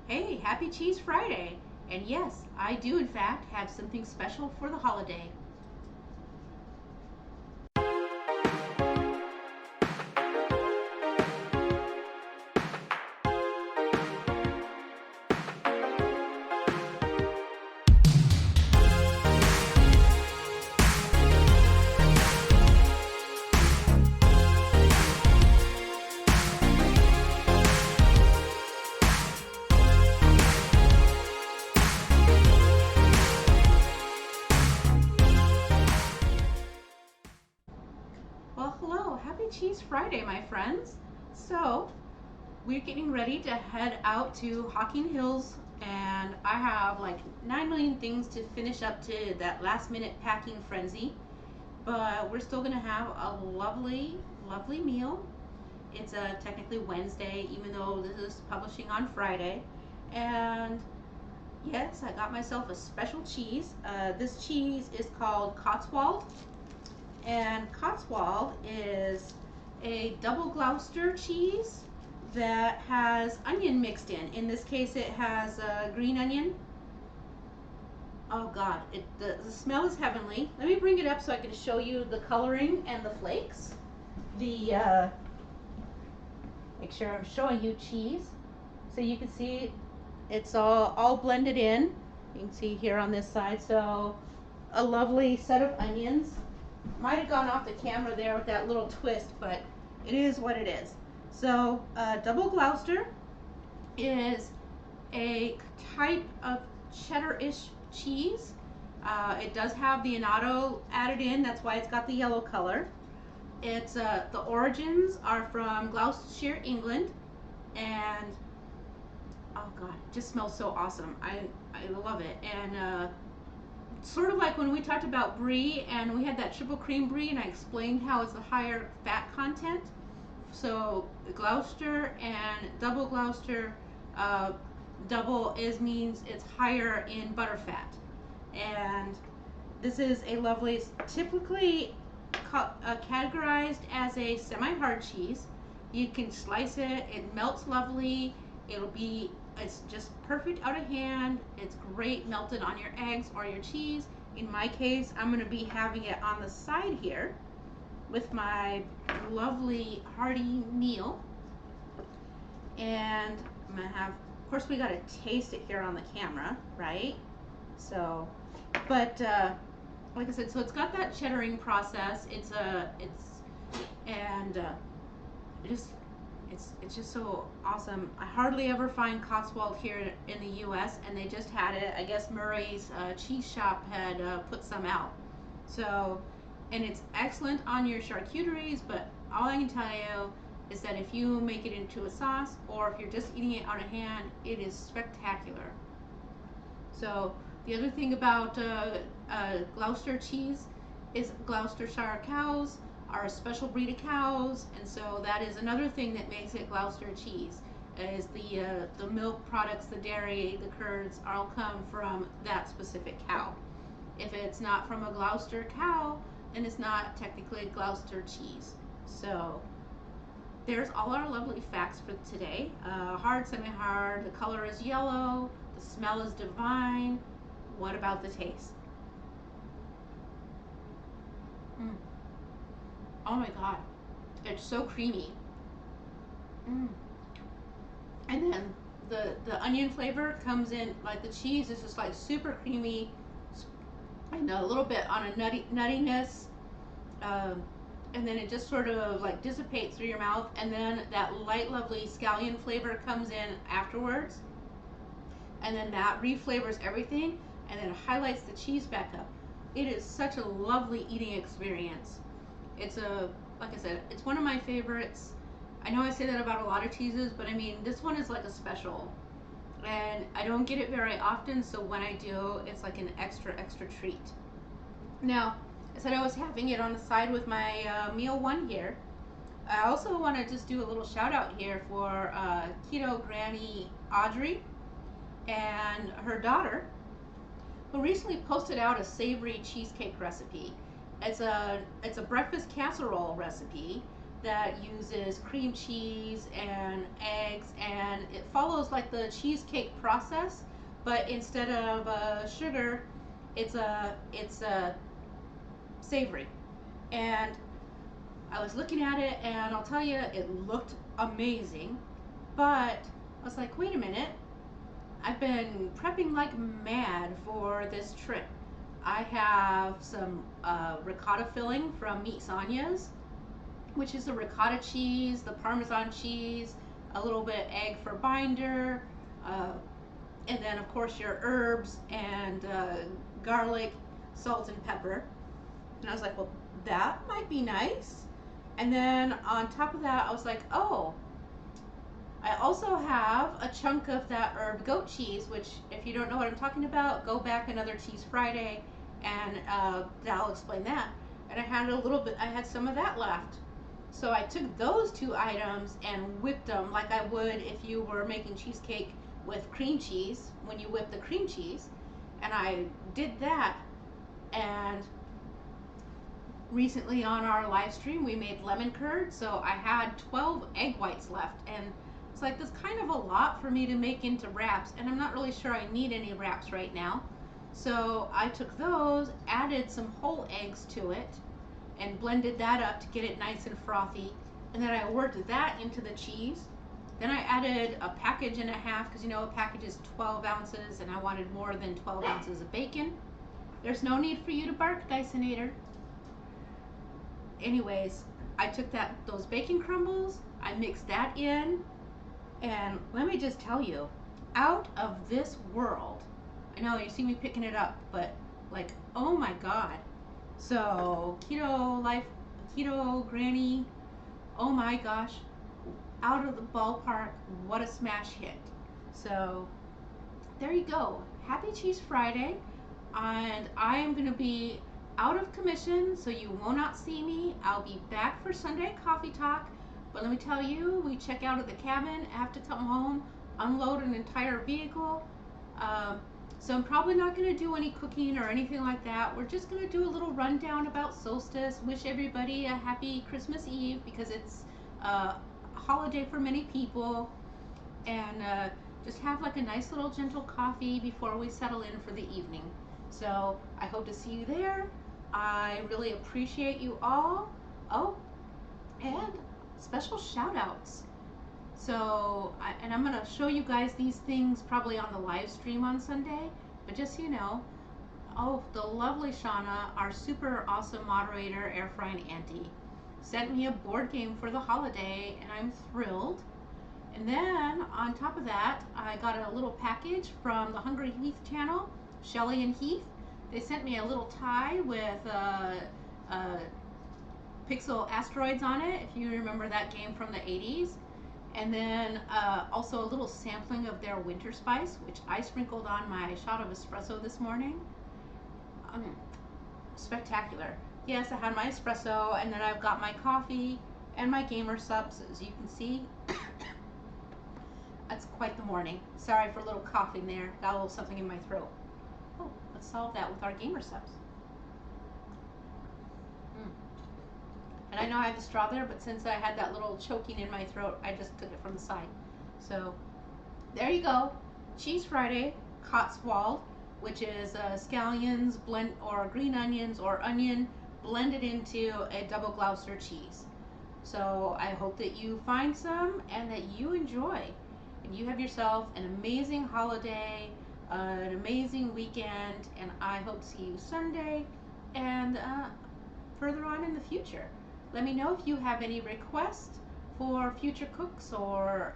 Hey, happy Cheese Friday! And yes, I do in fact have something special for the holiday. Well, hello, happy Cheese Friday, my friends. So, we're getting ready to head out to Hocking Hills, and I have like 9 million things to finish up to that last minute packing frenzy. But we're still gonna have a lovely, lovely meal. It's technically Wednesday, even though this is publishing on Friday. And yes, I got myself a special cheese. This cheese is called Cotswold, and Cotswold is a double Gloucester cheese that has onion mixed in. In this case, it has green onion. Oh God, the smell is heavenly. Let me bring it up so I can show you the coloring and the flakes. The Make sure I'm showing you cheese, so you can see it's all blended in. You can see here on this side. So a lovely set of onions. Might have gone off the camera there with that little twist, but it is what it is. So double Gloucester is a type of cheddar-ish cheese. It does have the annatto added in. That's why it's got the yellow color. It's the origins are from Gloucestershire, England, and oh God, it just smells so awesome. I love it. And sort of like when we talked about brie and we had that triple cream brie and I explained how it's a higher fat content. So Gloucester and double Gloucester, double is means it's higher in butter fat. And this is a lovely, typically categorized as a semi-hard cheese. You can slice it, it melts lovely. It's just perfect out of hand. It's great melted on your eggs or your cheese. In my case, I'm going to be having it on the side here with my lovely hearty meal. And I'm going to have, of course, we got to taste it here on the camera, right? So, but like I said, so it's got that cheddaring process. And it just it's just so awesome. I hardly ever find Cotswold here in the U.S. and they just had it. I guess Murray's cheese shop had put some out. So, and it's excellent on your charcuteries. But all I can tell you is that if you make it into a sauce or if you're just eating it out of hand, it is spectacular. So the other thing about Gloucester cheese is Gloucestershire cows are a special breed of cows, and so that is another thing that makes it Gloucester cheese. Is the milk products, the dairy, the curds, all come from that specific cow. If it's not from a Gloucester cow, then it's not technically Gloucester cheese. So there's all our lovely facts for today. Hard, semi-hard. The color is yellow. The smell is divine. What about the taste? Mm. Oh my God, it's so creamy. Mm. And then the onion flavor comes in, like the cheese is just like super creamy and a little bit on a nuttiness. Um, and then it just sort of like dissipates through your mouth, and then that light, lovely scallion flavor comes in afterwards, and then that reflavors everything, and then highlights the cheese back up. It is such a lovely eating experience. It's like I said, it's one of my favorites. I know I say that about a lot of cheeses, but I mean, this one is like a special. And I don't get it very often, so when I do, it's like an extra, extra treat. Now, I said I was having it on the side with my meal one here. I also want to just do a little shout out here for Keto Granny Audrey and her daughter, who recently posted out a savory cheesecake recipe. It's a breakfast casserole recipe that uses cream cheese and eggs, and it follows like the cheesecake process, but instead of sugar, it's a savory. And I was looking at it, and I'll tell you, it looked amazing. But I was like, wait a minute, I've been prepping like mad for this trip. I have some ricotta filling from Meat Sonia's, which is the ricotta cheese, the Parmesan cheese, a little bit egg for binder, uh, and then of course your herbs and garlic, salt, and pepper. And I was like, well, that might be nice. And then on top of that, I was like, oh, I also have a chunk of that herb goat cheese, which, if you don't know what I'm talking about, go back another Cheese Friday, and I'll explain that. And I had a little bit, I had some of that left. So I took those two items and whipped them like I would if you were making cheesecake with cream cheese, when you whip the cream cheese. And I did that. And recently on our live stream, we made lemon curd. So I had 12 egg whites left. And it's like, that's kind of a lot for me to make into wraps. And I'm not really sure I need any wraps right now. So I took those, added some whole eggs to it, and blended that up to get it nice and frothy. And then I worked that into the cheese. Then I added a package and a half, because you know a package is 12 ounces, and I wanted more than 12 ounces of bacon. There's no need for you to bark, Dysonator. Anyways, I took those bacon crumbles, I mixed that in, and let me just tell you, out of this world. I know you see me picking it up, but like, oh my God. So keto life, keto granny, oh my gosh, out of the ballpark, what a smash hit. So there you go, happy Cheese Friday. And I am going to be out of commission, so you will not see me. I'll be back for Sunday coffee talk, but let me tell you, we check out of the cabin, I have to come home, unload an entire vehicle. So I'm probably not going to do any cooking or anything like that. We're just going to do a little rundown about solstice, wish everybody a happy Christmas Eve, because it's a holiday for many people, and just have like a nice little gentle coffee before we settle in for the evening. So I hope to see you there. I really appreciate you all. Oh, and special shout outs. So, I'm going to show you guys these things probably on the live stream on Sunday, but just so you know, oh, the lovely Shauna, our super awesome moderator, air frying auntie, sent me a board game for the holiday, and I'm thrilled. And then on top of that, I got a little package from the Hungry Heath channel, Shelly and Heath. They sent me a little tie with pixel asteroids on it, if you remember that game from the 80s. And then also a little sampling of their winter spice, which I sprinkled on my shot of espresso this morning. Spectacular. Yes, I had my espresso, and then I've got my coffee and my gamer subs, as you can see. That's quite the morning. Sorry for a little coughing there. Got a little something in my throat. Oh, let's solve that with our gamer subs. And I know I have the straw there, but since I had that little choking in my throat, I just took it from the side. So there you go. Cheese Friday, Cotswold, which is scallions blend or green onions or onion blended into a double Gloucester cheese. So I hope that you find some and that you enjoy. And you have yourself an amazing holiday, an amazing weekend, and I hope to see you Sunday and further on in the future. Let me know if you have any requests for future cooks or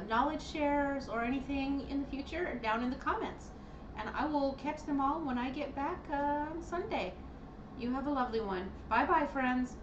knowledge shares or anything in the future down in the comments. And I will catch them all when I get back Sunday. You have a lovely one. Bye-bye, friends.